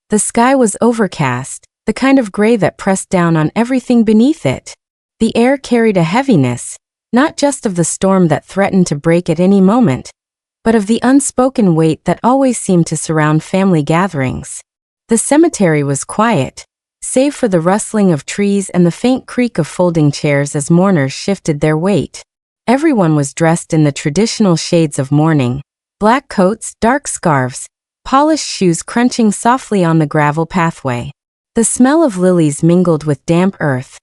The sky was overcast, the kind of gray that pressed down on everything beneath it. The air carried a heaviness, not just of the storm that threatened to break at any moment, but of the unspoken weight that always seemed to surround family gatherings. The cemetery was quiet, save for the rustling of trees and the faint creak of folding chairs as mourners shifted their weight. Everyone was dressed in the traditional shades of mourning: black coats, dark scarves, polished shoes crunching softly on the gravel pathway. The smell of lilies mingled with damp earth,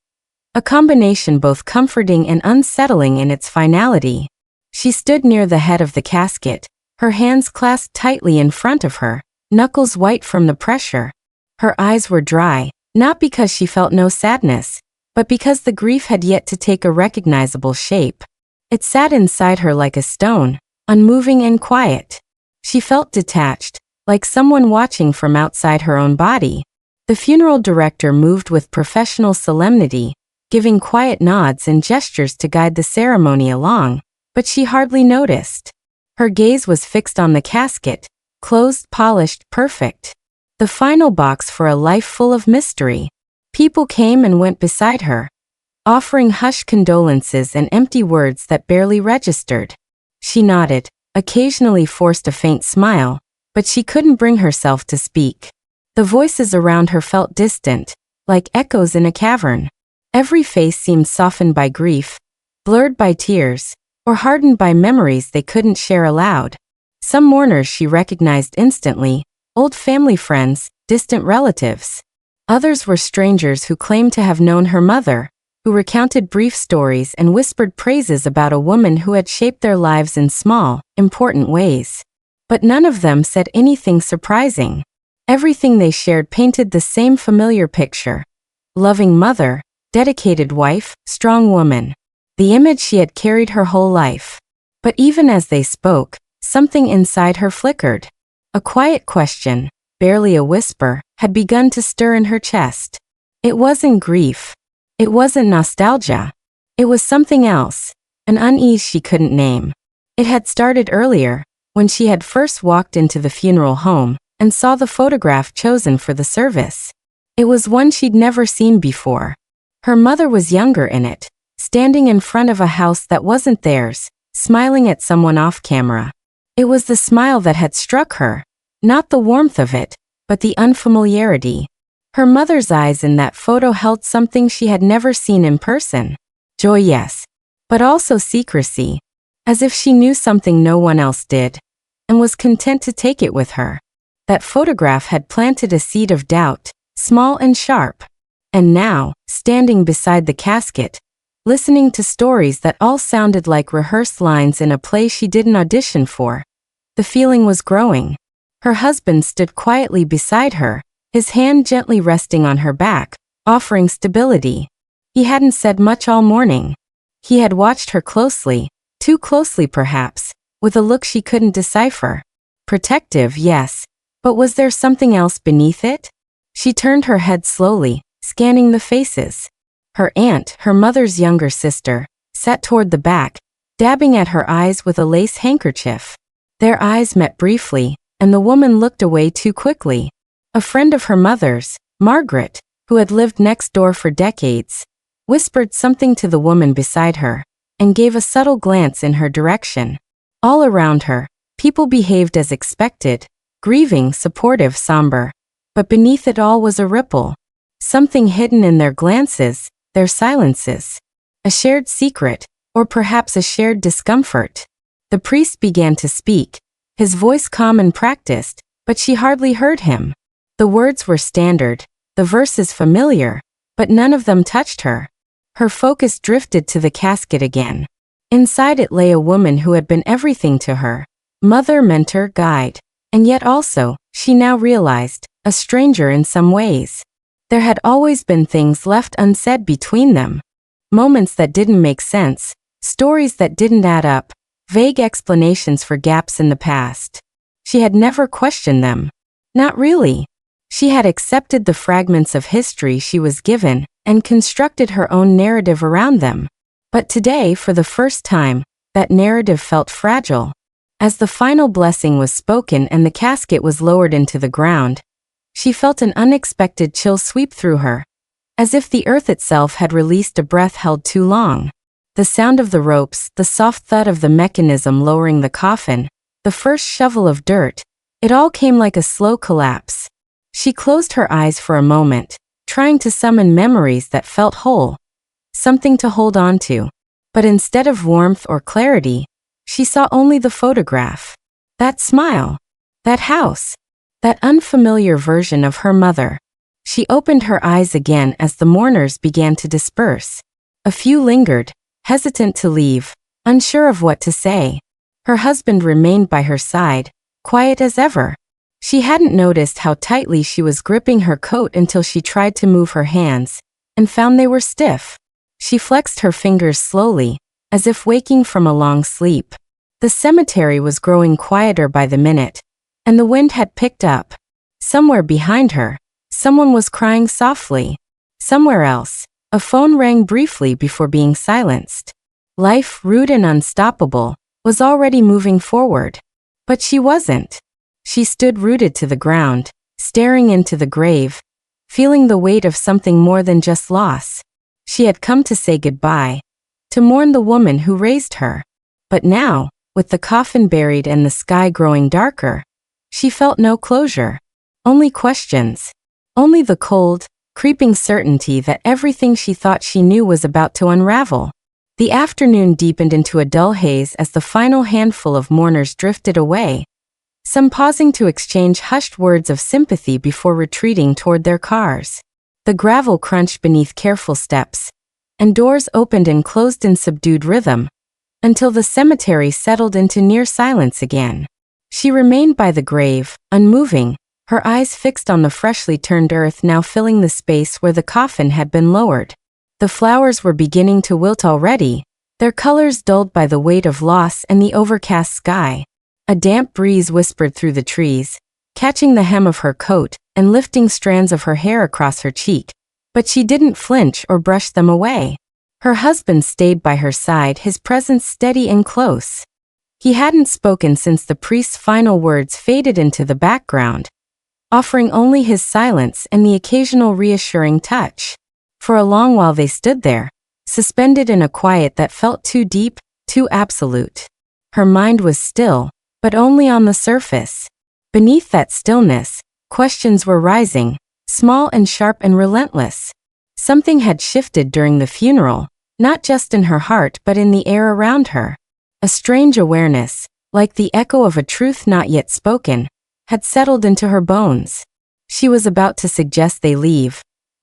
a combination both comforting and unsettling in its finality. She stood near the head of the casket, her hands clasped tightly in front of her, knuckles white from the pressure. Her eyes were dry, not because she felt no sadness, but because the grief had yet to take a recognizable shape. It sat inside her like a stone, unmoving and quiet. She felt detached, like someone watching from outside her own body. The funeral director moved with professional solemnity, giving quiet nods and gestures to guide the ceremony along, but she hardly noticed. Her gaze was fixed on the casket, closed, polished, perfect. The final box for a life full of mystery. People came and went beside her, offering hushed condolences and empty words that barely registered. She nodded, occasionally forced a faint smile, but she couldn't bring herself to speak. The voices around her felt distant, like echoes in a cavern. Every face seemed softened by grief, blurred by tears, or hardened by memories they couldn't share aloud. Some mourners she recognized instantly, old family friends, distant relatives. Others were strangers who claimed to have known her mother, who recounted brief stories and whispered praises about a woman who had shaped their lives in small, important ways. But none of them said anything surprising. Everything they shared painted the same familiar picture: loving mother, dedicated wife, strong woman. The image she had carried her whole life. But even as they spoke, something inside her flickered. A quiet question, barely a whisper, had begun to stir in her chest. It wasn't grief. It wasn't nostalgia. It was something else, an unease she couldn't name. It had started earlier, when she had first walked into the funeral home and saw the photograph chosen for the service. It was one she'd never seen before. Her mother was younger in it, standing in front of a house that wasn't theirs, smiling at someone off camera. It was the smile that had struck her, not the warmth of it, but the unfamiliarity. Her mother's eyes in that photo held something she had never seen in person. Joy, yes, but also secrecy, as if she knew something no one else did, and was content to take it with her. That photograph had planted a seed of doubt, small and sharp. And now, standing beside the casket, listening to stories that all sounded like rehearsed lines in a play she didn't audition for, the feeling was growing. Her husband stood quietly beside her, his hand gently resting on her back, offering stability. He hadn't said much all morning. He had watched her closely, too closely perhaps, with a look she couldn't decipher. Protective, yes, but was there something else beneath it? She turned her head slowly, scanning the faces. Her aunt, her mother's younger sister, sat toward the back, dabbing at her eyes with a lace handkerchief. Their eyes met briefly, and the woman looked away too quickly. A friend of her mother's, Margaret, who had lived next door for decades, whispered something to the woman beside her, and gave a subtle glance in her direction. All around her, people behaved as expected, grieving, supportive, somber. But beneath it all was a ripple. Something hidden in their glances, their silences. A shared secret, or perhaps a shared discomfort. The priest began to speak, his voice calm and practiced, but she hardly heard him. The words were standard, the verses familiar, but none of them touched her. Her focus drifted to the casket again. Inside it lay a woman who had been everything to her: mother, mentor, guide, and yet also, she now realized, a stranger in some ways. There had always been things left unsaid between them. Moments that didn't make sense, stories that didn't add up, vague explanations for gaps in the past. She had never questioned them. Not really. She had accepted the fragments of history she was given and constructed her own narrative around them. But today, for the first time, that narrative felt fragile. As the final blessing was spoken and the casket was lowered into the ground, She felt an unexpected chill sweep through her, as if the earth itself had released a breath held too long. The sound of the ropes, the soft thud of the mechanism lowering the coffin, the first shovel of dirt, it all came like a slow collapse. She closed her eyes for a moment, trying to summon memories that felt whole, something to hold on to. But instead of warmth or clarity, she saw only the photograph. That smile, that house, that unfamiliar version of her mother. She opened her eyes again as the mourners began to disperse. A few lingered, hesitant to leave, unsure of what to say. Her husband remained by her side, quiet as ever. She hadn't noticed how tightly she was gripping her coat until she tried to move her hands, and found they were stiff. She flexed her fingers slowly, as if waking from a long sleep. The cemetery was growing quieter by the minute, and the wind had picked up. Somewhere behind her, someone was crying softly. Somewhere else, a phone rang briefly before being silenced. Life, rude and unstoppable, was already moving forward. But she wasn't. She stood rooted to the ground, staring into the grave, feeling the weight of something more than just loss. She had come to say goodbye, to mourn the woman who raised her. But now, with the coffin buried and the sky growing darker, she felt no closure. Only questions. Only the cold, creeping certainty that everything she thought she knew was about to unravel. The afternoon deepened into a dull haze as the final handful of mourners drifted away, some pausing to exchange hushed words of sympathy before retreating toward their cars. The gravel crunched beneath careful steps, and doors opened and closed in subdued rhythm, until the cemetery settled into near silence again. She remained by the grave, unmoving, her eyes fixed on the freshly turned earth now filling the space where the coffin had been lowered. The flowers were beginning to wilt already, their colors dulled by the weight of loss and the overcast sky. A damp breeze whispered through the trees, catching the hem of her coat and lifting strands of her hair across her cheek, but she didn't flinch or brush them away. Her husband stayed by her side, his presence steady and close. He hadn't spoken since the priest's final words faded into the background, offering only his silence and the occasional reassuring touch. For a long while they stood there, suspended in a quiet that felt too deep, too absolute. Her mind was still, but only on the surface. Beneath that stillness, questions were rising, small and sharp and relentless. Something had shifted during the funeral, not just in her heart but in the air around her. A strange awareness, like the echo of a truth not yet spoken, had settled into her bones. She was about to suggest they leave,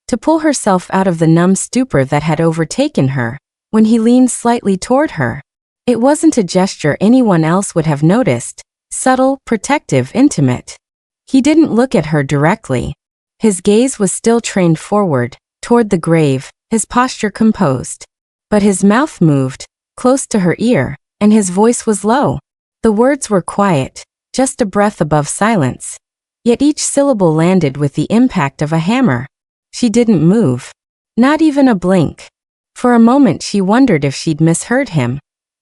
to pull herself out of the numb stupor that had overtaken her, when he leaned slightly toward her. It wasn't a gesture anyone else would have noticed, subtle, protective, intimate. He didn't look at her directly. His gaze was still trained forward, toward the grave, his posture composed. But his mouth moved, close to her ear, and his voice was low. The words were quiet, just a breath above silence. Yet each syllable landed with the impact of a hammer. She didn't move. Not even a blink. For a moment she wondered if she'd misheard him,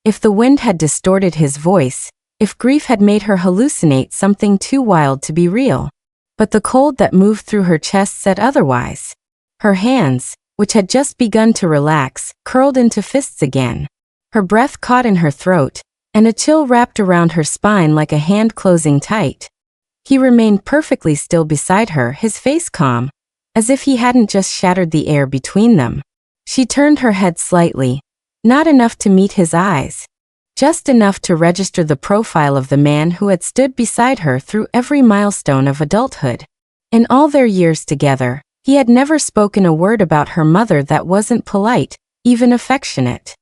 if the wind had distorted his voice, if grief had made her hallucinate something too wild to be real. But the cold that moved through her chest said otherwise. Her hands, which had just begun to relax, curled into fists again. Her breath caught in her throat, and a chill wrapped around her spine like a hand closing tight. He remained perfectly still beside her, his face calm, as if he hadn't just shattered the air between them. She turned her head slightly, not enough to meet his eyes, just enough to register the profile of the man who had stood beside her through every milestone of adulthood. In all their years together, he had never spoken a word about her mother that wasn't polite, even affectionate.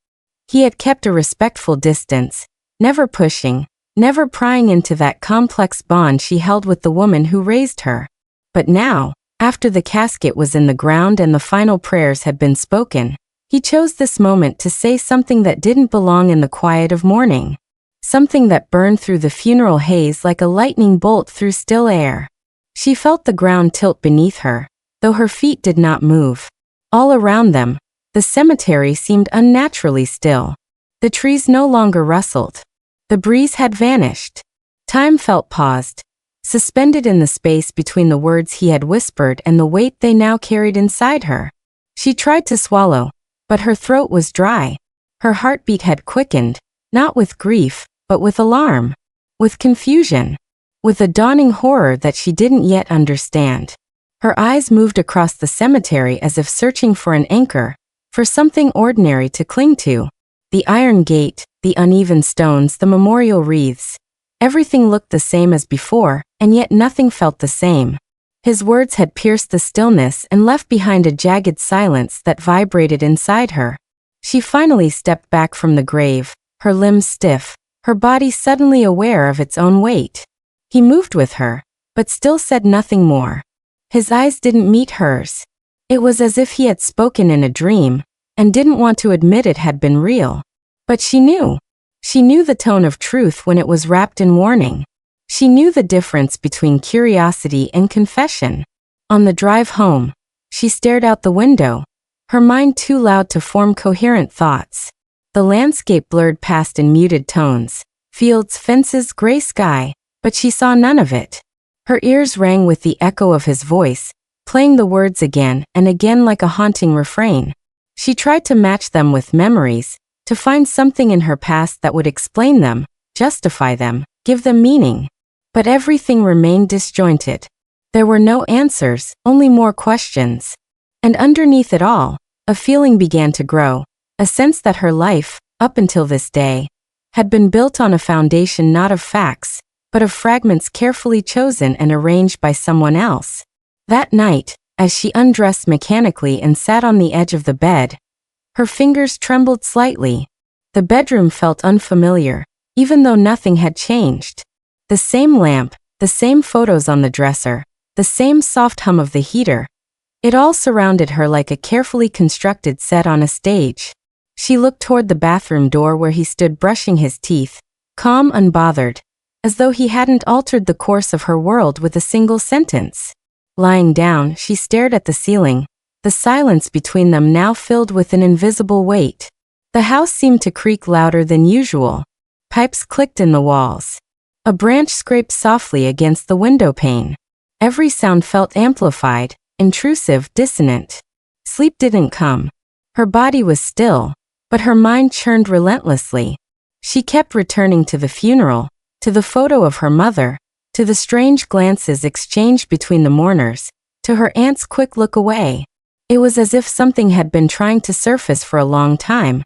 He had kept a respectful distance, never pushing, never prying into that complex bond she held with the woman who raised her. But now, after the casket was in the ground and the final prayers had been spoken, he chose this moment to say something that didn't belong in the quiet of mourning. Something that burned through the funeral haze like a lightning bolt through still air. She felt the ground tilt beneath her, though her feet did not move. All around them, the cemetery seemed unnaturally still. The trees no longer rustled. The breeze had vanished. Time felt paused, suspended in the space between the words he had whispered and the weight they now carried inside her. She tried to swallow, but her throat was dry. Her heartbeat had quickened, not with grief, but with alarm, with confusion, with a dawning horror that she didn't yet understand. Her eyes moved across the cemetery as if searching for an anchor, for something ordinary to cling to. The iron gate, the uneven stones, the memorial wreaths. Everything looked the same as before, and yet nothing felt the same. His words had pierced the stillness and left behind a jagged silence that vibrated inside her. She finally stepped back from the grave, her limbs stiff, her body suddenly aware of its own weight. He moved with her, but still said nothing more. His eyes didn't meet hers. It was as if he had spoken in a dream, and didn't want to admit it had been real. But she knew. She knew the tone of truth when it was wrapped in warning. She knew the difference between curiosity and confession. On the drive home, she stared out the window, her mind too loud to form coherent thoughts. The landscape blurred past in muted tones, fields, fences, gray sky, but she saw none of it. Her ears rang with the echo of his voice, playing the words again and again like a haunting refrain. She tried to match them with memories, to find something in her past that would explain them, justify them, give them meaning. But everything remained disjointed. There were no answers, only more questions. And underneath it all, a feeling began to grow, a sense that her life, up until this day, had been built on a foundation not of facts, but of fragments carefully chosen and arranged by someone else. That night, as she undressed mechanically and sat on the edge of the bed, her fingers trembled slightly. The bedroom felt unfamiliar, even though nothing had changed. The same lamp, the same photos on the dresser, the same soft hum of the heater. It all surrounded her like a carefully constructed set on a stage. She looked toward the bathroom door where he stood brushing his teeth, calm, unbothered, as though he hadn't altered the course of her world with a single sentence. Lying down, she stared at the ceiling, the silence between them now filled with an invisible weight. The house seemed to creak louder than usual. Pipes clicked in the walls. A branch scraped softly against the window pane. Every sound felt amplified, intrusive, dissonant. Sleep didn't come. Her body was still, but her mind churned relentlessly. She kept returning to the funeral, to the photo of her mother, to the strange glances exchanged between the mourners, to her aunt's quick look away. It was as if something had been trying to surface for a long time,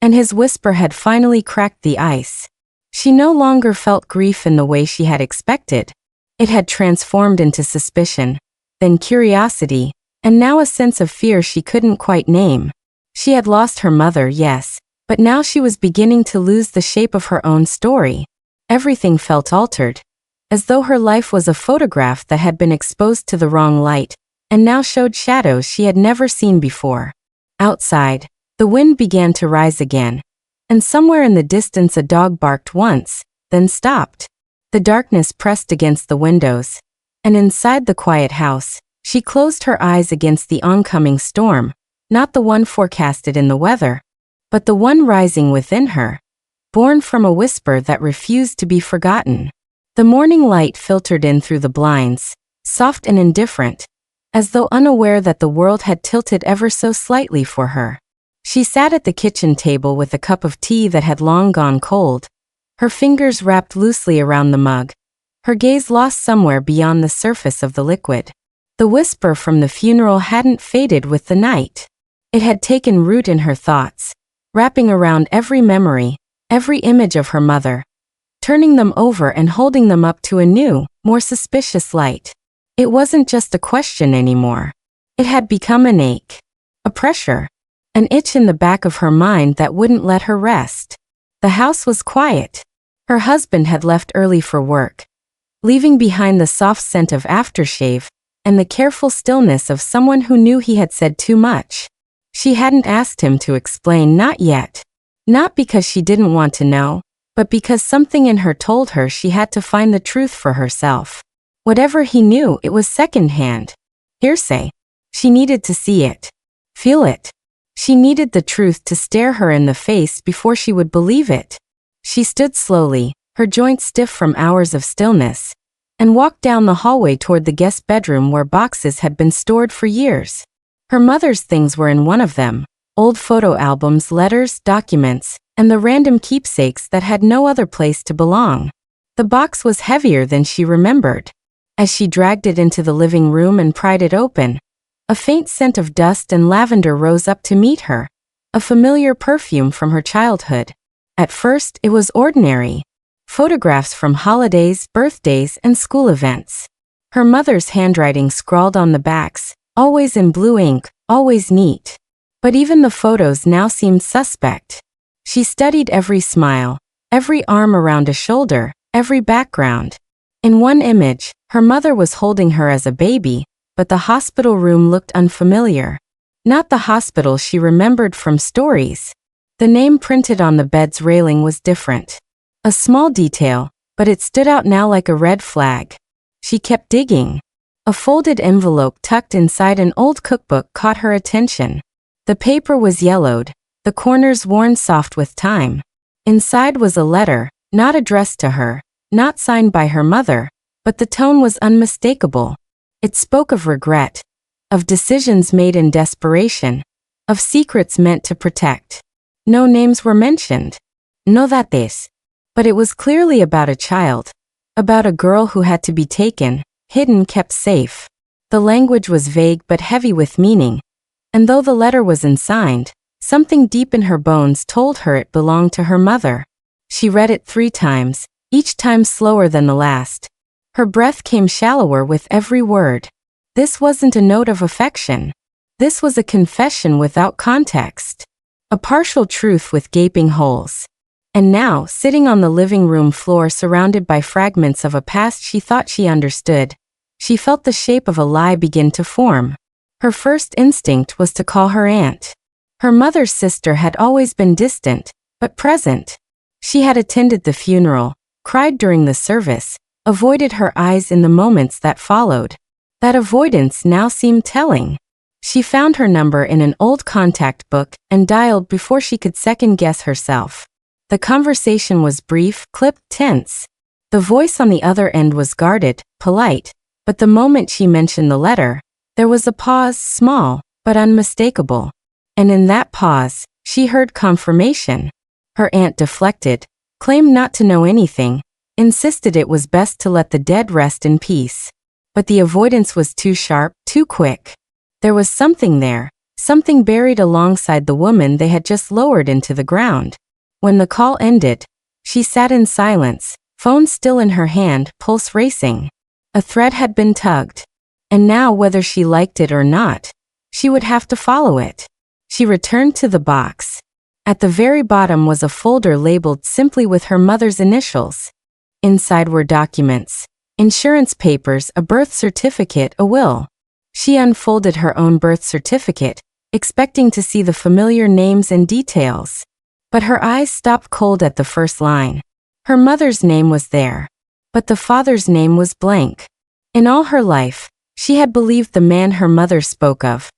and his whisper had finally cracked the ice. She no longer felt grief in the way she had expected. It had transformed into suspicion, then curiosity, and now a sense of fear she couldn't quite name. She had lost her mother, yes, but now she was beginning to lose the shape of her own story. Everything felt altered, as though her life was a photograph that had been exposed to the wrong light, and now showed shadows she had never seen before. Outside, the wind began to rise again, and somewhere in the distance a dog barked once, then stopped. The darkness pressed against the windows, and inside the quiet house, she closed her eyes against the oncoming storm, not the one forecasted in the weather, but the one rising within her, born from a whisper that refused to be forgotten. The morning light filtered in through the blinds, soft and indifferent, as though unaware that the world had tilted ever so slightly for her. She sat at the kitchen table with a cup of tea that had long gone cold, her fingers wrapped loosely around the mug, her gaze lost somewhere beyond the surface of the liquid. The whisper from the funeral hadn't faded with the night. It had taken root in her thoughts, wrapping around every memory, every image of her mother, turning them over and holding them up to a new, more suspicious light. It wasn't just a question anymore. It had become an ache, a pressure, an itch in the back of her mind that wouldn't let her rest. The house was quiet. Her husband had left early for work, leaving behind the soft scent of aftershave and the careful stillness of someone who knew he had said too much. She hadn't asked him to explain, not yet. Not because she didn't want to know, but because something in her told her she had to find the truth for herself. Whatever he knew, it was secondhand. Hearsay. She needed to see it. Feel it. She needed the truth to stare her in the face before she would believe it. She stood slowly, her joints stiff from hours of stillness, and walked down the hallway toward the guest bedroom where boxes had been stored for years. Her mother's things were in one of them, old photo albums, letters, documents, and the random keepsakes that had no other place to belong. The box was heavier than she remembered. As she dragged it into the living room and pried it open, a faint scent of dust and lavender rose up to meet her, a familiar perfume from her childhood. At first, it was ordinary. Photographs from holidays, birthdays, and school events. Her mother's handwriting scrawled on the backs, always in blue ink, always neat. But even the photos now seemed suspect. She studied every smile, every arm around a shoulder, every background. In one image, her mother was holding her as a baby, but the hospital room looked unfamiliar. Not the hospital she remembered from stories. The name printed on the bed's railing was different. A small detail, but it stood out now like a red flag. She kept digging. A folded envelope tucked inside an old cookbook caught her attention. The paper was yellowed, the corners worn soft with time. Inside was a letter, not addressed to her, not signed by her mother, but the tone was unmistakable. It spoke of regret, of decisions made in desperation, of secrets meant to protect. No names were mentioned. No dates. But it was clearly about a child, about a girl who had to be taken, hidden, kept safe. The language was vague but heavy with meaning, and though the letter was unsigned, something deep in her bones told her it belonged to her mother. She read it 3 times, each time slower than the last. Her breath came shallower with every word. This wasn't a note of affection. This was a confession without context. A partial truth with gaping holes. And now, sitting on the living room floor surrounded by fragments of a past she thought she understood, she felt the shape of a lie begin to form. Her first instinct was to call her aunt. Her mother's sister had always been distant, but present. She had attended the funeral, cried during the service, avoided her eyes in the moments that followed. That avoidance now seemed telling. She found her number in an old contact book and dialed before she could second-guess herself. The conversation was brief, clipped, tense. The voice on the other end was guarded, polite, but the moment she mentioned the letter, there was a pause, small, but unmistakable. And in that pause, she heard confirmation. Her aunt deflected, claimed not to know anything, insisted it was best to let the dead rest in peace. But the avoidance was too sharp, too quick. There was something there, something buried alongside the woman they had just lowered into the ground. When the call ended, she sat in silence, phone still in her hand, pulse racing. A thread had been tugged. And now, whether she liked it or not, she would have to follow it. She returned to the box. At the very bottom was a folder labeled simply with her mother's initials. Inside were documents, insurance papers, a birth certificate, a will. She unfolded her own birth certificate, expecting to see the familiar names and details. But her eyes stopped cold at the first line. Her mother's name was there, but the father's name was blank. In all her life, she had believed the man her mother spoke of,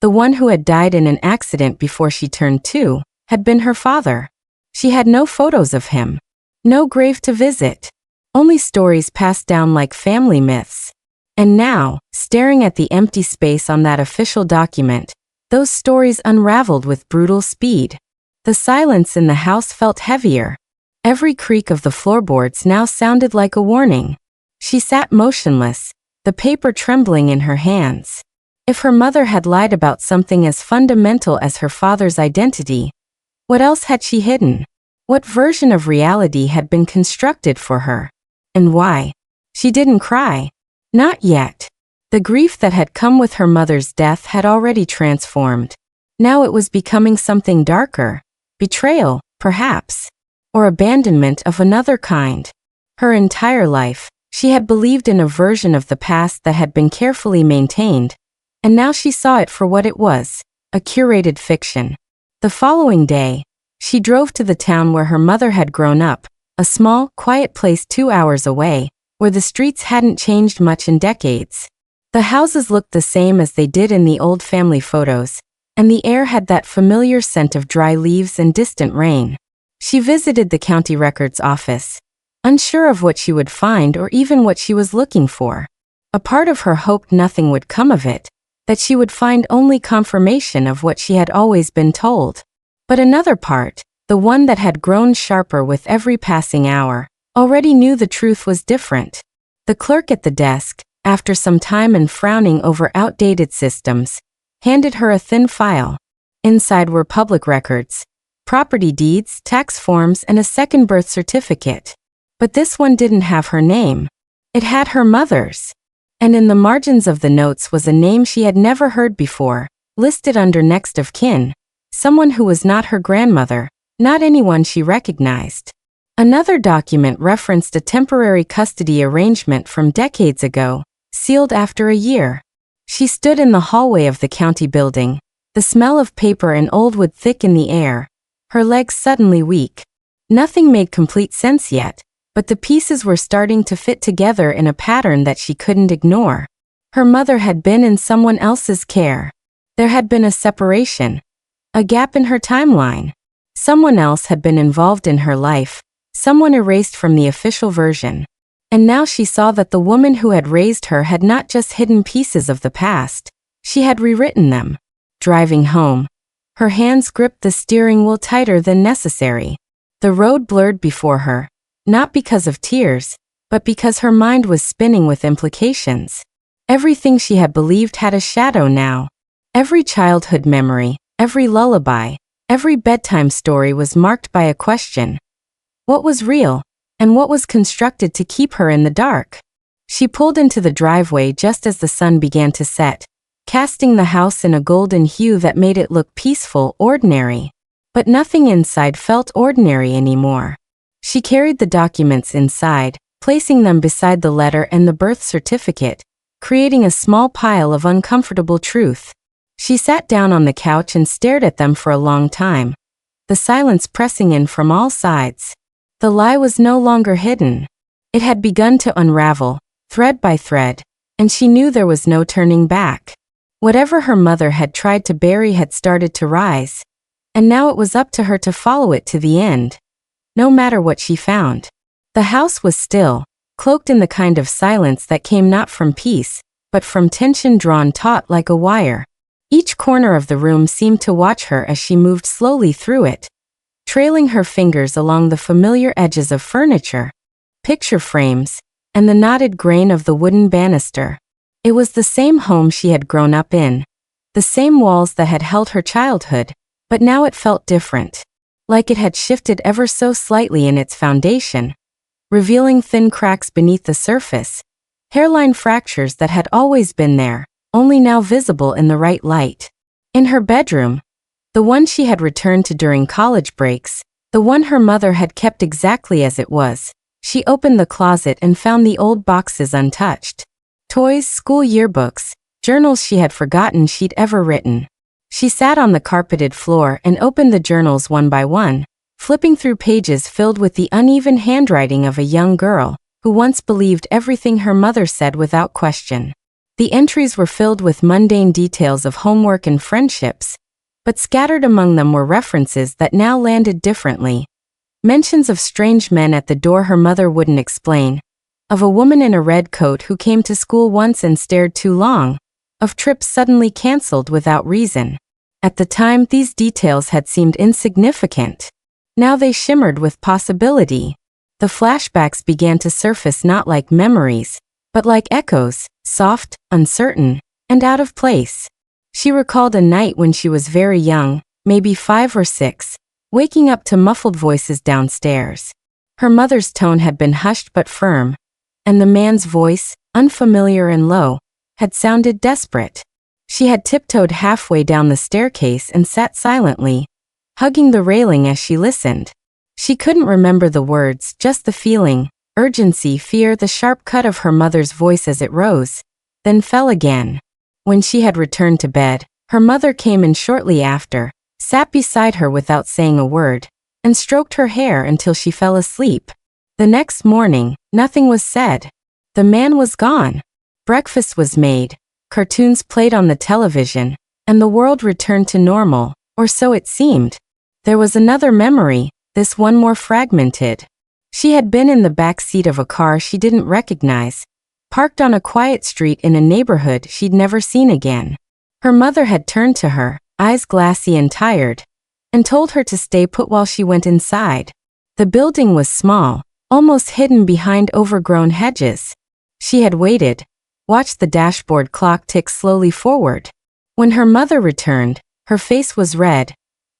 the one who had died in an accident before she turned 2, had been her father. She had no photos of him, no grave to visit, only stories passed down like family myths. And now, staring at the empty space on that official document, those stories unraveled with brutal speed. The silence in the house felt heavier. Every creak of the floorboards now sounded like a warning. She sat motionless, the paper trembling in her hands. If her mother had lied about something as fundamental as her father's identity, what else had she hidden? What version of reality had been constructed for her? And why? She didn't cry. Not yet. The grief that had come with her mother's death had already transformed. Now it was becoming something darker. Betrayal, perhaps. Or abandonment of another kind. Her entire life, she had believed in a version of the past that had been carefully maintained, and now she saw it for what it was, a curated fiction. The following day, she drove to the town where her mother had grown up, a small, quiet place 2 hours away, where the streets hadn't changed much in decades. The houses looked the same as they did in the old family photos, and the air had that familiar scent of dry leaves and distant rain. She visited the county records office. unsure of what she would find or even what she was looking for. A part of her hoped nothing would come of it, that she would find only confirmation of what she had always been told. But another part, the one that had grown sharper with every passing hour, already knew the truth was different. The clerk at the desk, after some time and frowning over outdated systems, handed her a thin file. Inside were public records, property deeds, tax forms, and a second birth certificate. But this one didn't have her name. It had her mother's. And in the margins of the notes was a name she had never heard before, listed under next of kin, someone who was not her grandmother, not anyone she recognized. Another document referenced a temporary custody arrangement from decades ago, sealed after a year. She stood in the hallway of the county building, the smell of paper and old wood thick in the air, her legs suddenly weak. Nothing made complete sense yet, but the pieces were starting to fit together in a pattern that she couldn't ignore. Her mother had been in someone else's care. There had been a separation, a gap in her timeline. Someone else had been involved in her life, someone erased from the official version. And now she saw that the woman who had raised her had not just hidden pieces of the past, she had rewritten them. Driving home, her hands gripped the steering wheel tighter than necessary. The road blurred before her, not because of tears, but because her mind was spinning with implications. Everything she had believed had a shadow now. Every childhood memory, every lullaby, every bedtime story was marked by a question. What was real, and what was constructed to keep her in the dark? She pulled into the driveway just as the sun began to set, casting the house in a golden hue that made it look peaceful, ordinary. But nothing inside felt ordinary anymore. She carried the documents inside, placing them beside the letter and the birth certificate, creating a small pile of uncomfortable truth. She sat down on the couch and stared at them for a long time, the silence pressing in from all sides. The lie was no longer hidden. It had begun to unravel, thread by thread, and she knew there was no turning back. Whatever her mother had tried to bury had started to rise, and now it was up to her to follow it to the end. No matter what she found. The house was still, cloaked in the kind of silence that came not from peace, but from tension drawn taut like a wire. Each corner of the room seemed to watch her as she moved slowly through it, trailing her fingers along the familiar edges of furniture, picture frames, and the knotted grain of the wooden banister. It was the same home she had grown up in, the same walls that had held her childhood, but now it felt different. Like it had shifted ever so slightly in its foundation, revealing thin cracks beneath the surface, hairline fractures that had always been there, only now visible in the right light. In her bedroom, the one she had returned to during college breaks, the one her mother had kept exactly as it was, she opened the closet and found the old boxes untouched. Toys, school yearbooks, journals she had forgotten she'd ever written. She sat on the carpeted floor and opened the journals one by one, flipping through pages filled with the uneven handwriting of a young girl who once believed everything her mother said without question. The entries were filled with mundane details of homework and friendships, but scattered among them were references that now landed differently. Mentions of strange men at the door her mother wouldn't explain, of a woman in a red coat who came to school once and stared too long, of trips suddenly cancelled without reason. At the time, these details had seemed insignificant. Now they shimmered with possibility. The flashbacks began to surface not like memories, but like echoes, soft, uncertain, and out of place. She recalled a night when she was very young, maybe 5 or 6, waking up to muffled voices downstairs. Her mother's tone had been hushed but firm, and the man's voice, unfamiliar and low, had sounded desperate. She had tiptoed halfway down the staircase and sat silently, hugging the railing as she listened. She couldn't remember the words, just the feeling, urgency, fear, the sharp cut of her mother's voice as it rose, then fell again. When she had returned to bed, her mother came in shortly after, sat beside her without saying a word, and stroked her hair until she fell asleep. The next morning, nothing was said. The man was gone. Breakfast was made, cartoons played on the television, and the world returned to normal, or so it seemed. There was another memory, this one more fragmented. She had been in the back seat of a car she didn't recognize, parked on a quiet street in a neighborhood she'd never seen again. Her mother had turned to her, eyes glassy and tired, and told her to stay put while she went inside. The building was small, almost hidden behind overgrown hedges. She had waited, watched the dashboard clock tick slowly forward. When her mother returned, her face was red,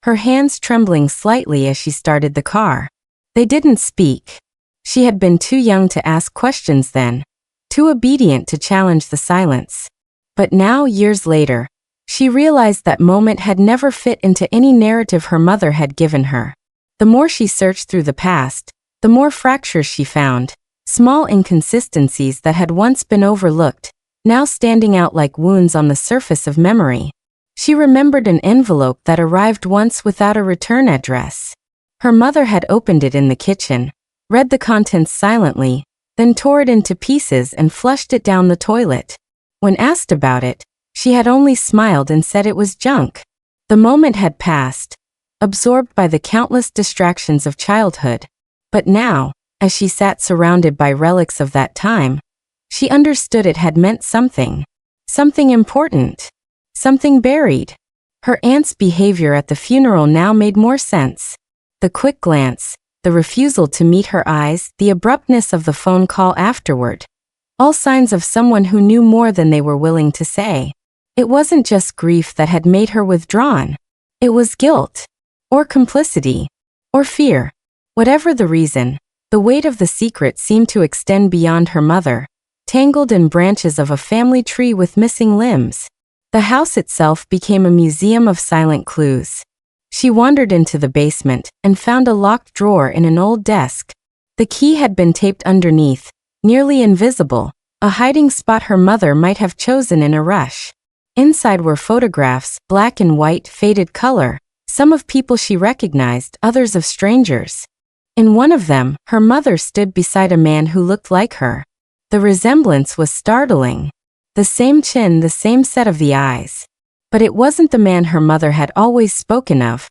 her hands trembling slightly as she started the car. They didn't speak. She had been too young to ask questions then, too obedient to challenge the silence. But now, years later, she realized that moment had never fit into any narrative her mother had given her. The more she searched through the past, the more fractures she found, small inconsistencies that had once been overlooked, now standing out like wounds on the surface of memory. She remembered an envelope that arrived once without a return address. Her mother had opened it in the kitchen, read the contents silently, then tore it into pieces and flushed it down the toilet. When asked about it, she had only smiled and said it was junk. The moment had passed, absorbed by the countless distractions of childhood. But now, as she sat surrounded by relics of that time, she understood it had meant something. Something important. Something buried. Her aunt's behavior at the funeral now made more sense. The quick glance, the refusal to meet her eyes, the abruptness of the phone call afterward. All signs of someone who knew more than they were willing to say. It wasn't just grief that had made her withdrawn. It was guilt. Or complicity. Or fear. Whatever the reason, the weight of the secret seemed to extend beyond her mother, tangled in branches of a family tree with missing limbs. The house itself became a museum of silent clues. She wandered into the basement and found a locked drawer in an old desk. The key had been taped underneath, nearly invisible, a hiding spot her mother might have chosen in a rush. Inside were photographs, black and white, faded color, some of people she recognized, others of strangers. In one of them, her mother stood beside a man who looked like her. The resemblance was startling. The same chin, the same set of the eyes. But it wasn't the man her mother had always spoken of,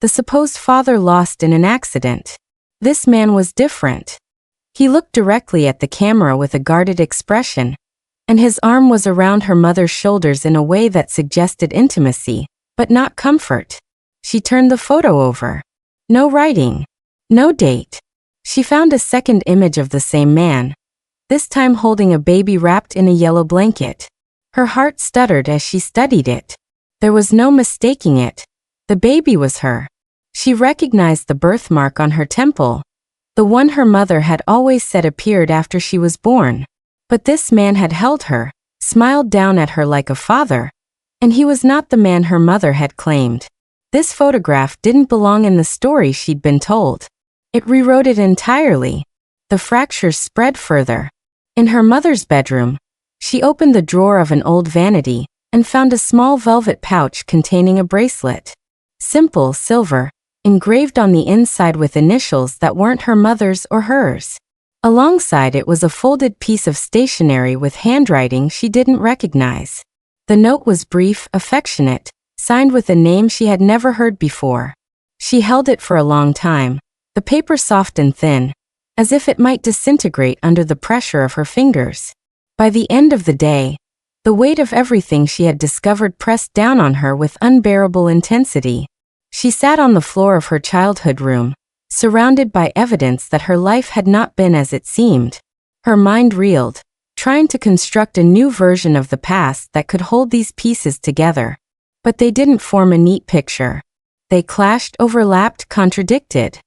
the supposed father lost in an accident. This man was different. He looked directly at the camera with a guarded expression, and his arm was around her mother's shoulders in a way that suggested intimacy, but not comfort. She turned the photo over. No writing. No date. She found a second image of the same man, this time holding a baby wrapped in a yellow blanket. Her heart stuttered as she studied it. There was no mistaking it. The baby was her. She recognized the birthmark on her temple, the one her mother had always said appeared after she was born. But this man had held her, smiled down at her like a father, and he was not the man her mother had claimed. This photograph didn't belong in the story she'd been told. It rewrote it entirely. The fractures spread further. In her mother's bedroom, she opened the drawer of an old vanity and found a small velvet pouch containing a bracelet. Simple, silver, engraved on the inside with initials that weren't her mother's or hers. Alongside it was a folded piece of stationery with handwriting she didn't recognize. The note was brief, affectionate, signed with a name she had never heard before. She held it for a long time, the paper soft and thin, as if it might disintegrate under the pressure of her fingers. By the end of the day, the weight of everything she had discovered pressed down on her with unbearable intensity. She sat on the floor of her childhood room, surrounded by evidence that her life had not been as it seemed. Her mind reeled, trying to construct a new version of the past that could hold these pieces together. But they didn't form a neat picture. They clashed, overlapped, contradicted.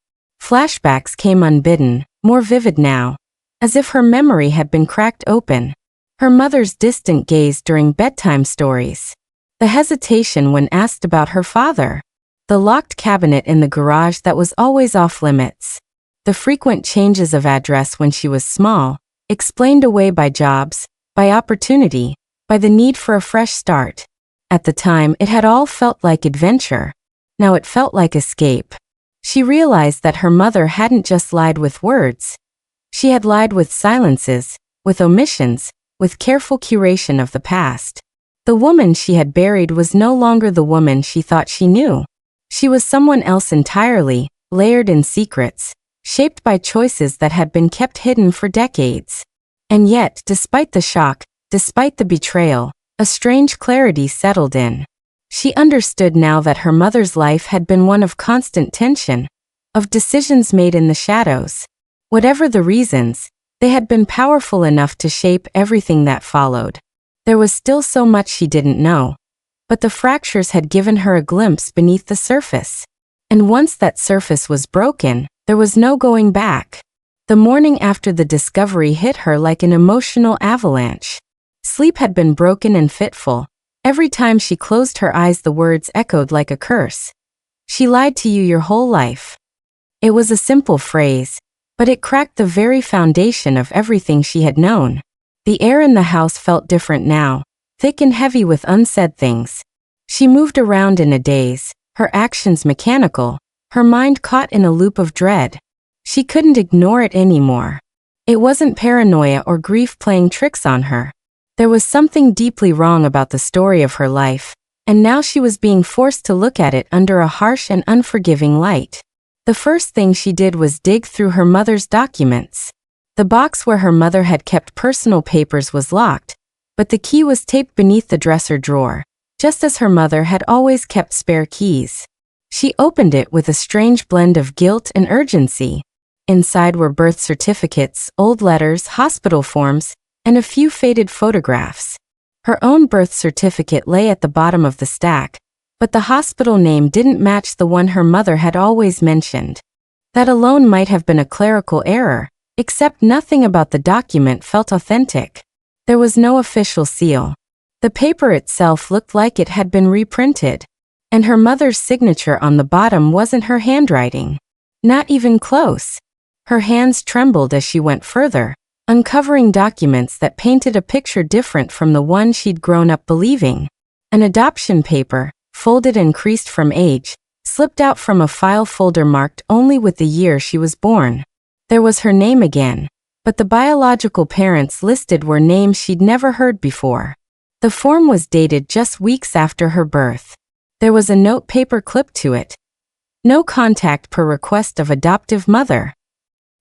Flashbacks came unbidden, more vivid now, as if her memory had been cracked open. Her mother's distant gaze during bedtime stories. The hesitation when asked about her father. The locked cabinet in the garage that was always off limits. The frequent changes of address when she was small, explained away by jobs, by opportunity, by the need for a fresh start. At the time, it had all felt like adventure. Now it felt like escape. She realized that her mother hadn't just lied with words. She had lied with silences, with omissions, with careful curation of the past. The woman she had buried was no longer the woman she thought she knew. She was someone else entirely, layered in secrets, shaped by choices that had been kept hidden for decades. And yet, despite the shock, despite the betrayal, a strange clarity settled in. She understood now that her mother's life had been one of constant tension, of decisions made in the shadows. Whatever the reasons, they had been powerful enough to shape everything that followed. There was still so much she didn't know, but the fractures had given her a glimpse beneath the surface. And once that surface was broken, there was no going back. The morning after the discovery hit her like an emotional avalanche. Sleep had been broken and fitful. Every time she closed her eyes, the words echoed like a curse. She lied to you your whole life. It was a simple phrase, but it cracked the very foundation of everything she had known. The air in the house felt different now, thick and heavy with unsaid things. She moved around in a daze, her actions mechanical, her mind caught in a loop of dread. She couldn't ignore it anymore. It wasn't paranoia or grief playing tricks on her. There was something deeply wrong about the story of her life, and now she was being forced to look at it under a harsh and unforgiving light. The first thing she did was dig through her mother's documents. The box where her mother had kept personal papers was locked, but the key was taped beneath the dresser drawer, just as her mother had always kept spare keys. She opened it with a strange blend of guilt and urgency. Inside were birth certificates, old letters, hospital forms, and a few faded photographs. Her own birth certificate lay at the bottom of the stack, but the hospital name didn't match the one her mother had always mentioned. That alone might have been a clerical error, except nothing about the document felt authentic. There was no official seal. The paper itself looked like it had been reprinted, and her mother's signature on the bottom wasn't her handwriting. Not even close. Her hands trembled as she went further, uncovering documents that painted a picture different from the one she'd grown up believing. An adoption paper, folded and creased from age, slipped out from a file folder marked only with the year she was born. There was her name again, but the biological parents listed were names she'd never heard before. The form was dated just weeks after her birth. There was a note paper clipped to it. No contact per request of adoptive mother.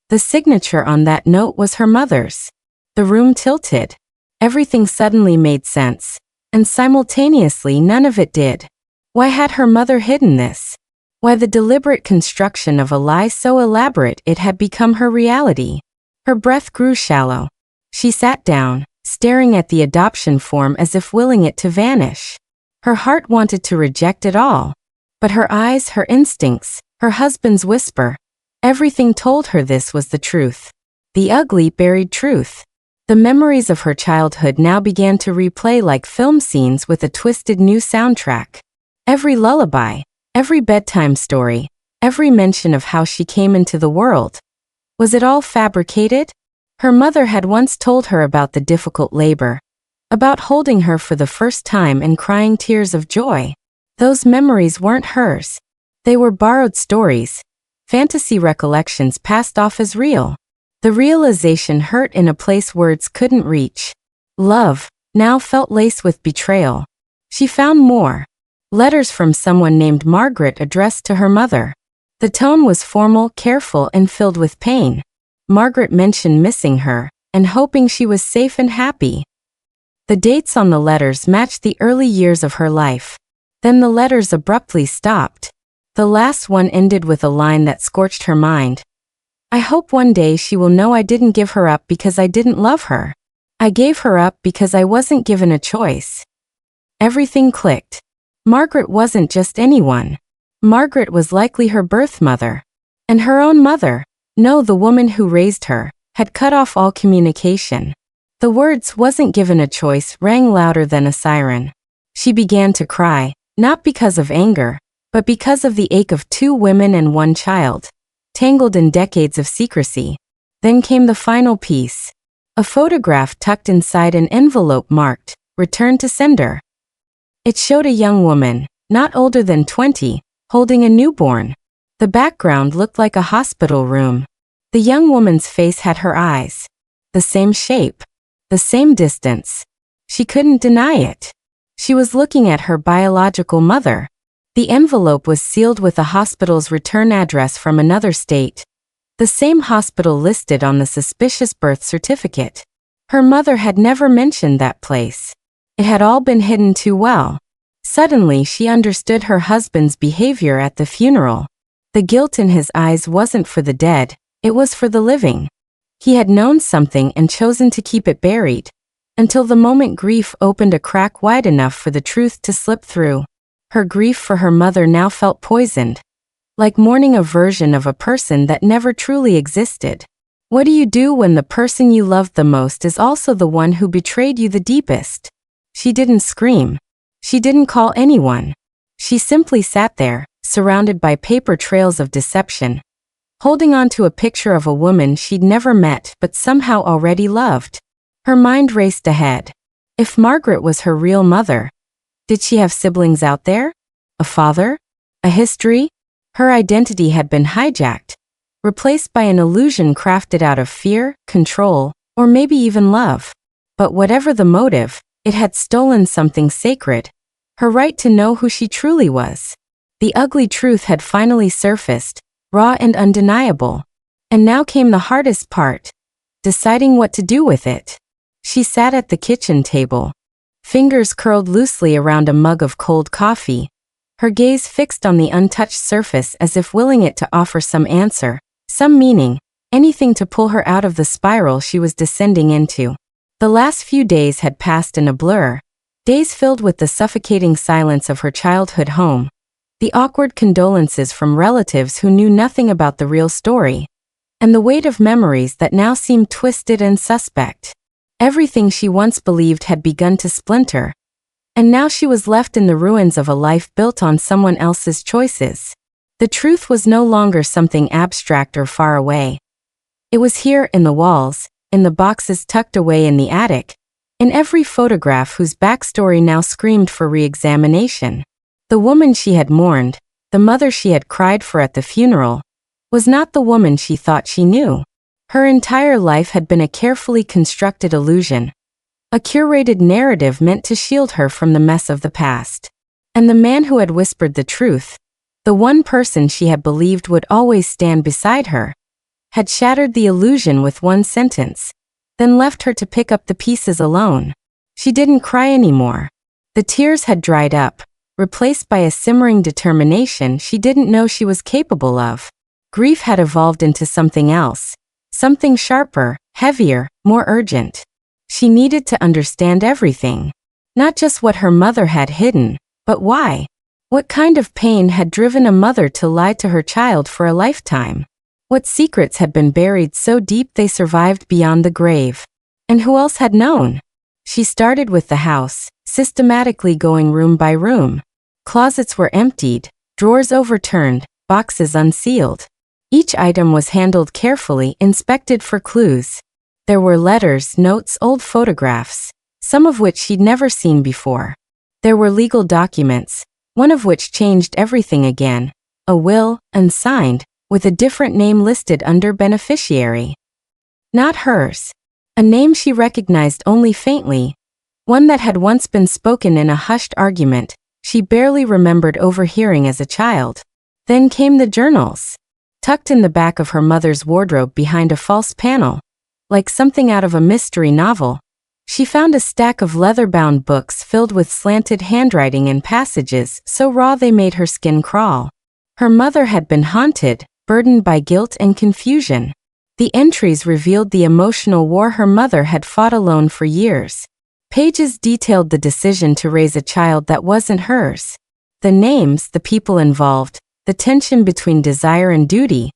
The signature on that note was her mother's. The room tilted. Everything suddenly made sense, and simultaneously none of it did. Why had her mother hidden this? Why the deliberate construction of a lie so elaborate it had become her reality? Her breath grew shallow. She sat down, staring at the adoption form as if willing it to vanish. Her heart wanted to reject it all. But her eyes, her instincts, her husband's whisper, everything told her this was the truth. The ugly, buried truth. The memories of her childhood now began to replay like film scenes with a twisted new soundtrack. Every lullaby, every bedtime story, every mention of how she came into the world. Was it all fabricated? Her mother had once told her about the difficult labor, about holding her for the first time and crying tears of joy. Those memories weren't hers. They were borrowed stories, fantasy recollections passed off as real. The realization hurt in a place words couldn't reach. Love, now felt laced with betrayal. She found more. Letters from someone named Margaret addressed to her mother. The tone was formal, careful, and filled with pain. Margaret mentioned missing her, and hoping she was safe and happy. The dates on the letters matched the early years of her life. Then the letters abruptly stopped. The last one ended with a line that scorched her mind. I hope one day she will know I didn't give her up because I didn't love her. I gave her up because I wasn't given a choice. Everything clicked. Margaret wasn't just anyone. Margaret was likely her birth mother. And her own mother, no, the woman who raised her, had cut off all communication. The words "wasn't given a choice" rang louder than a siren. She began to cry, not because of anger, but because of the ache of two women and one child, tangled in decades of secrecy. Then came the final piece. A photograph tucked inside an envelope marked, "Return to sender." It showed a young woman, not older than 20, holding a newborn. The background looked like a hospital room. The young woman's face had her eyes. The same shape. The same distance. She couldn't deny it. She was looking at her biological mother. The envelope was sealed with the hospital's return address from another state. The same hospital listed on the suspicious birth certificate. Her mother had never mentioned that place. It had all been hidden too well. Suddenly she understood her husband's behavior at the funeral. The guilt in his eyes wasn't for the dead, it was for the living. He had known something and chosen to keep it buried, until the moment grief opened a crack wide enough for the truth to slip through. Her grief for her mother now felt poisoned, like mourning a version of a person that never truly existed. What do you do when the person you loved the most is also the one who betrayed you the deepest? She didn't scream. She didn't call anyone. She simply sat there, surrounded by paper trails of deception, holding on to a picture of a woman she'd never met but somehow already loved. Her mind raced ahead. If Margaret was her real mother, did she have siblings out there? A father? A history? Her identity had been hijacked, replaced by an illusion crafted out of fear, control, or maybe even love. But whatever the motive, it had stolen something sacred, her right to know who she truly was. The ugly truth had finally surfaced, raw and undeniable. And now came the hardest part, deciding what to do with it. She sat at the kitchen table, fingers curled loosely around a mug of cold coffee, her gaze fixed on the untouched surface as if willing it to offer some answer, some meaning, anything to pull her out of the spiral she was descending into. The last few days had passed in a blur, days filled with the suffocating silence of her childhood home, the awkward condolences from relatives who knew nothing about the real story, and the weight of memories that now seemed twisted and suspect. Everything she once believed had begun to splinter, and now she was left in the ruins of a life built on someone else's choices. The truth was no longer something abstract or far away. It was here in the walls, in the boxes tucked away in the attic, in every photograph whose backstory now screamed for re-examination. The woman she had mourned, the mother she had cried for at the funeral, was not the woman she thought she knew. Her entire life had been a carefully constructed illusion, a curated narrative meant to shield her from the mess of the past. And the man who had whispered the truth, the one person she had believed would always stand beside her, had shattered the illusion with one sentence, then left her to pick up the pieces alone. She didn't cry anymore. The tears had dried up, replaced by a simmering determination she didn't know she was capable of. Grief had evolved into something else, something sharper, heavier, more urgent. She needed to understand everything, not just what her mother had hidden, but why. What kind of pain had driven a mother to lie to her child for a lifetime? What secrets had been buried so deep they survived beyond the grave? And who else had known? She started with the house, systematically going room by room. Closets were emptied, drawers overturned, boxes unsealed. Each item was handled carefully, inspected for clues. There were letters, notes, old photographs, some of which she'd never seen before. There were legal documents, one of which changed everything again, a will, unsigned, with a different name listed under beneficiary. Not hers. A name she recognized only faintly, one that had once been spoken in a hushed argument she barely remembered overhearing as a child. Then came the journals, tucked in the back of her mother's wardrobe behind a false panel. Like something out of a mystery novel, she found a stack of leather-bound books filled with slanted handwriting and passages so raw they made her skin crawl. Her mother had been haunted, burdened by guilt and confusion. The entries revealed the emotional war her mother had fought alone for years. Pages detailed the decision to raise a child that wasn't hers. The names, the people involved, the tension between desire and duty.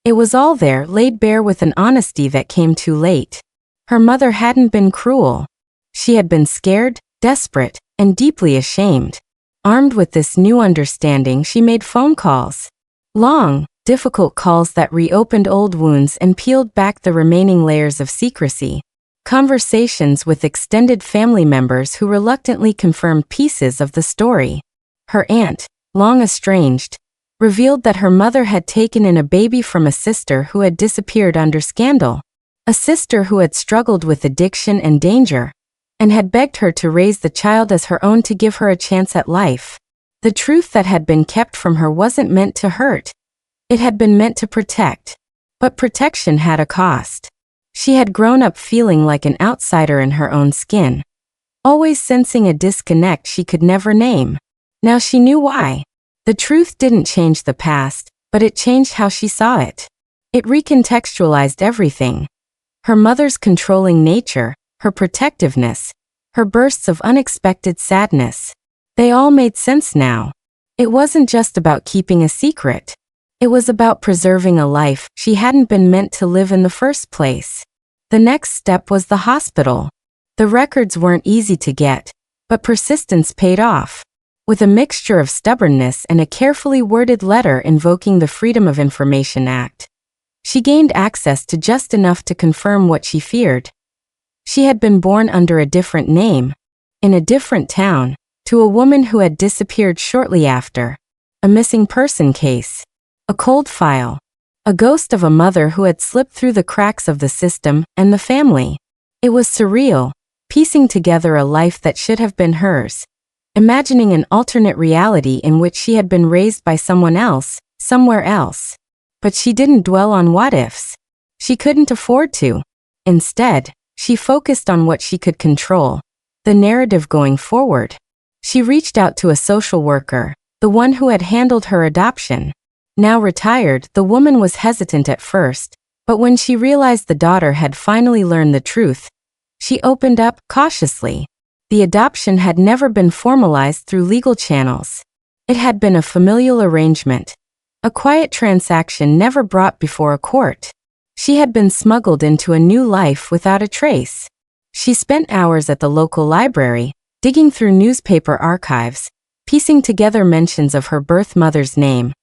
It was all there, laid bare with an honesty that came too late. Her mother hadn't been cruel. She had been scared, desperate, and deeply ashamed. Armed with this new understanding, she made phone calls. Long, difficult calls that reopened old wounds and peeled back the remaining layers of secrecy. Conversations with extended family members who reluctantly confirmed pieces of the story. Her aunt, long estranged, revealed that her mother had taken in a baby from a sister who had disappeared under scandal. A sister who had struggled with addiction and danger, and had begged her to raise the child as her own to give her a chance at life. The truth that had been kept from her wasn't meant to hurt. It had been meant to protect. But protection had a cost. She had grown up feeling like an outsider in her own skin, always sensing a disconnect she could never name. Now she knew why. The truth didn't change the past, but it changed how she saw it. It recontextualized everything. Her mother's controlling nature, her protectiveness, her bursts of unexpected sadness. They all made sense now. It wasn't just about keeping a secret. It was about preserving a life she hadn't been meant to live in the first place. The next step was the hospital. The records weren't easy to get, but persistence paid off. With a mixture of stubbornness and a carefully worded letter invoking the Freedom of Information Act, she gained access to just enough to confirm what she feared. She had been born under a different name, in a different town, to a woman who had disappeared shortly after. A missing person case. A cold file. A ghost of a mother who had slipped through the cracks of the system and the family. It was surreal, piecing together a life that should have been hers. Imagining an alternate reality in which she had been raised by someone else, somewhere else. But she didn't dwell on what-ifs. She couldn't afford to. Instead, she focused on what she could control. The narrative going forward. She reached out to a social worker, the one who had handled her adoption. Now retired, the woman was hesitant at first, but when she realized the daughter had finally learned the truth, she opened up cautiously. The adoption had never been formalized through legal channels. It had been a familial arrangement, a quiet transaction never brought before a court. She had been smuggled into a new life without a trace. She spent hours at the local library, digging through newspaper archives, piecing together mentions of her birth mother's name,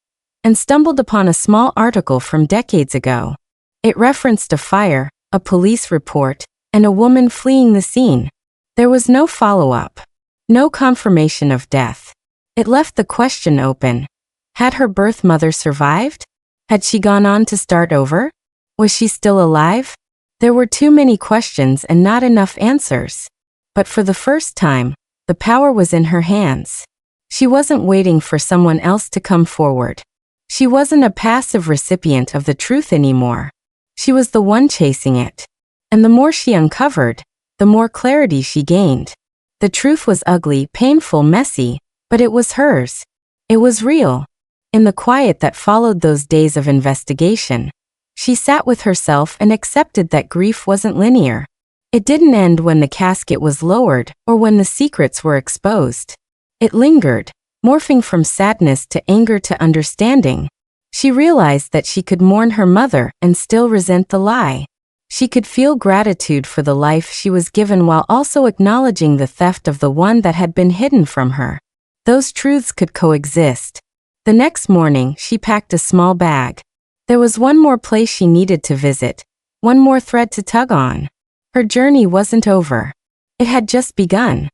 and stumbled upon a small article from decades ago. It referenced a fire, a police report, and a woman fleeing the scene. There was no follow-up, no confirmation of death. It left the question open. Had her birth mother survived? Had she gone on to start over? Was she still alive? There were too many questions and not enough answers. But for the first time, the power was in her hands. She wasn't waiting for someone else to come forward. She wasn't a passive recipient of the truth anymore. She was the one chasing it. And the more she uncovered, the more clarity she gained. The truth was ugly, painful, messy, but it was hers. It was real. In the quiet that followed those days of investigation, she sat with herself and accepted that grief wasn't linear. It didn't end when the casket was lowered or when the secrets were exposed. It lingered, morphing from sadness to anger to understanding. She realized that she could mourn her mother and still resent the lie. She could feel gratitude for the life she was given while also acknowledging the theft of the one that had been hidden from her. Those truths could coexist. The next morning, she packed a small bag. There was one more place she needed to visit, one more thread to tug on. Her journey wasn't over. It had just begun.